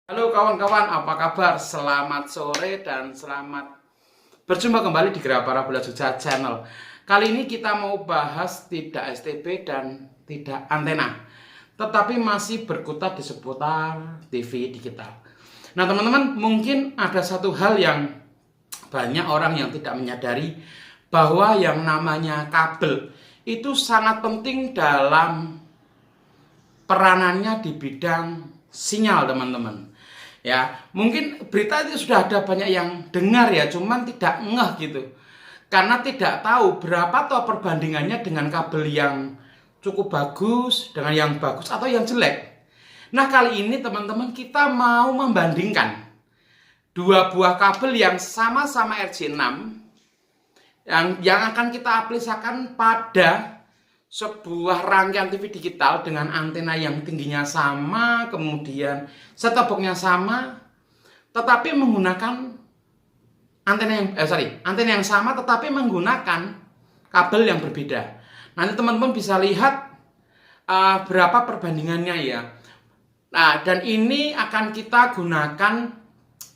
Halo kawan-kawan, apa kabar? Selamat sore dan selamat berjumpa kembali di Gerak Parabola Jogja Channel. Kali ini kita mau bahas tidak STB dan tidak antena, tetapi masih berkutat di seputar TV digital. Nah teman-teman, mungkin ada satu hal yang banyak orang yang tidak menyadari, bahwa yang namanya kabel itu sangat penting dalam peranannya di bidang sinyal, teman-teman. Ya, mungkin berita itu sudah ada banyak yang dengar ya, cuman tidak ngeh gitu. Karena tidak tahu berapa toh perbandingannya dengan kabel yang cukup bagus, dengan yang bagus atau yang jelek. Nah, kali ini teman-teman kita mau membandingkan dua buah kabel yang sama-sama RJ6 yang akan kita aplikasikan pada sebuah rangkaian TV digital dengan antena yang tingginya sama, kemudian set-top-boxnya sama, tetapi menggunakan antena yang sama tetapi menggunakan kabel yang berbeda. Nanti teman-teman bisa lihat berapa perbandingannya ya. Nah, dan ini akan kita gunakan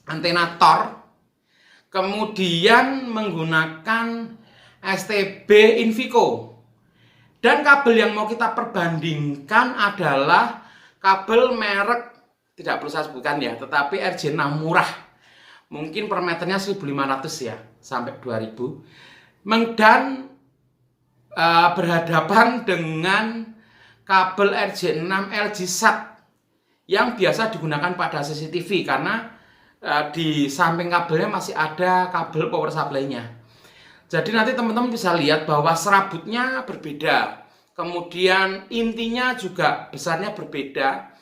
antena Tor, kemudian menggunakan STB Invico. Dan kabel yang mau kita perbandingkan adalah kabel merek, tidak perlu saya sebutkan ya, tetapi RJ6 murah. Mungkin per meternya 1.500 ya, sampai 2.000. Dan berhadapan dengan kabel RJ6 LG SAT yang biasa digunakan pada CCTV, karena di samping kabelnya masih ada kabel power supply-nya. Jadi nanti teman-teman bisa lihat bahwa serabutnya berbeda, kemudian intinya juga besarnya berbeda,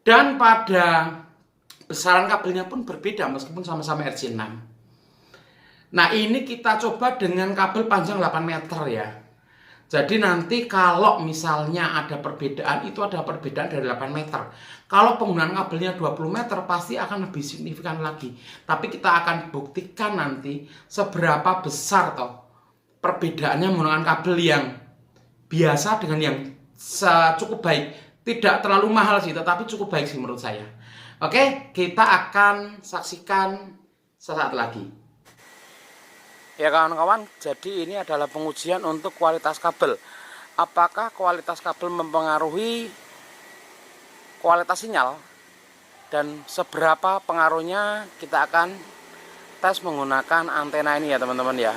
dan pada besaran kabelnya pun berbeda meskipun sama-sama RJ6. Nah, ini kita coba dengan kabel panjang 8 meter ya. Jadi nanti kalau misalnya ada perbedaan, itu ada perbedaan dari 8 meter. Kalau penggunaan kabelnya 20 meter pasti akan lebih signifikan lagi. Tapi kita akan buktikan nanti seberapa besar toh perbedaannya menggunakan kabel yang biasa dengan yang cukup baik. Tidak terlalu mahal sih, tetapi cukup baik sih menurut saya. Oke, kita akan saksikan sesaat lagi. Ya kawan-kawan, jadi ini adalah pengujian untuk kualitas kabel. Apakah kualitas kabel mempengaruhi kualitas sinyal? Dan seberapa pengaruhnya kita akan tes menggunakan antena ini ya teman-teman ya.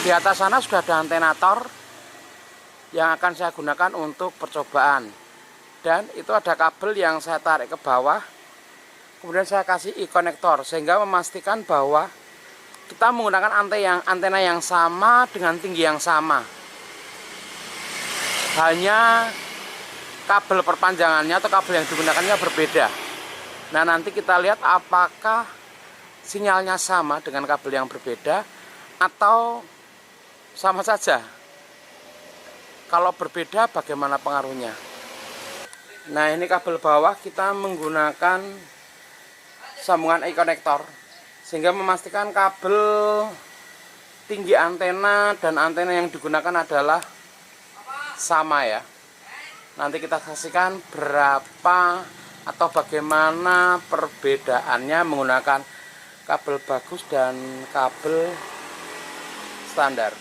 Di atas sana sudah ada antena Tor yang akan saya gunakan untuk percobaan. Dan itu ada kabel yang saya tarik ke bawah, kemudian saya kasih e-konektor sehingga memastikan bahwa kita menggunakan antena yang sama dengan tinggi yang sama. Hanya kabel perpanjangannya atau kabel yang digunakannya berbeda. Nah, nanti kita lihat apakah sinyalnya sama dengan kabel yang berbeda atau sama saja. Kalau berbeda bagaimana pengaruhnya? Nah, ini kabel bawah kita menggunakan sambungan e-konektor sehingga memastikan kabel tinggi antena dan antena yang digunakan adalah sama ya. Nanti kita saksikan berapa atau bagaimana perbedaannya menggunakan kabel bagus dan kabel standar.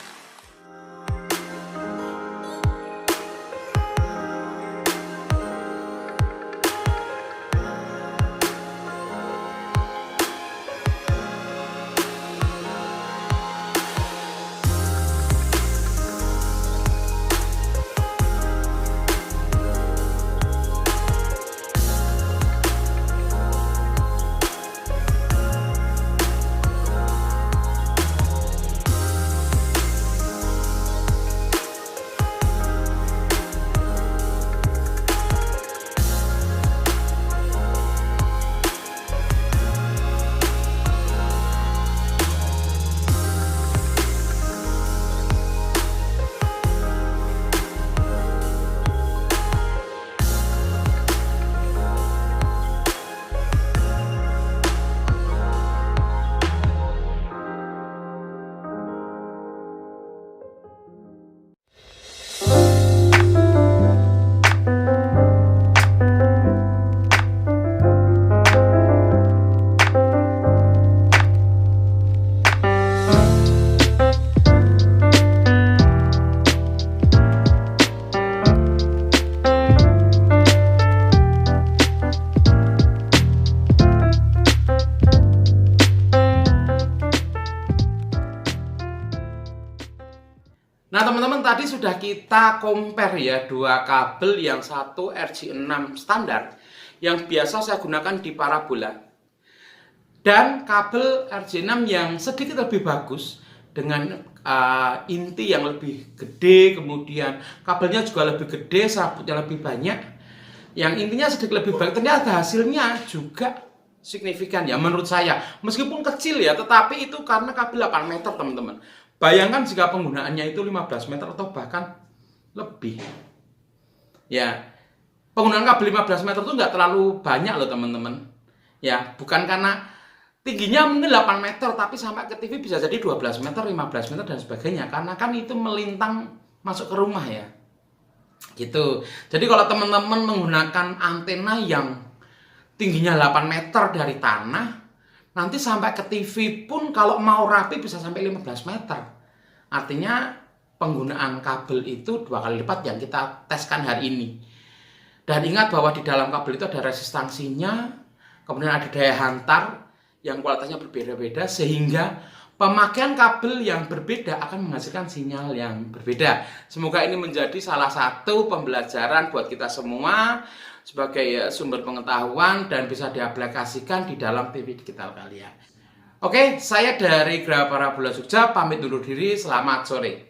tadi sudah kita compare ya dua kabel, yang satu RJ6 standar yang biasa saya gunakan di parabola, dan kabel RJ6 yang sedikit lebih bagus dengan inti yang lebih gede, kemudian kabelnya juga lebih gede, serabutnya lebih banyak, yang intinya sedikit lebih baik. Ternyata hasilnya juga signifikan ya menurut saya, meskipun kecil ya, tetapi itu karena kabel 8 meter teman-teman. Bayangkan jika penggunaannya itu 15 meter atau bahkan lebih. Ya, penggunaan kabel 15 meter itu nggak terlalu banyak loh teman-teman. Ya, bukan karena tingginya mungkin 8 meter, tapi sampai ke TV bisa jadi 12 meter, 15 meter, dan sebagainya. Karena kan itu melintang masuk ke rumah ya. Gitu. Jadi kalau teman-teman menggunakan antena yang tingginya 8 meter dari tanah, nanti sampai ke TV pun kalau mau rapi bisa sampai 15 meter. Artinya penggunaan kabel itu 2 kali lipat yang kita teskan hari ini. Dan ingat bahwa di dalam kabel itu ada resistansinya, kemudian ada daya hantar yang kualitasnya berbeda-beda, sehingga pemakaian kabel yang berbeda akan menghasilkan sinyal yang berbeda. Semoga ini menjadi salah satu pembelajaran buat kita semua sebagai sumber pengetahuan dan bisa diaplikasikan di dalam TV digital kalian. Oke, saya dari Graha Parabola Jogja pamit undur diri. Selamat sore.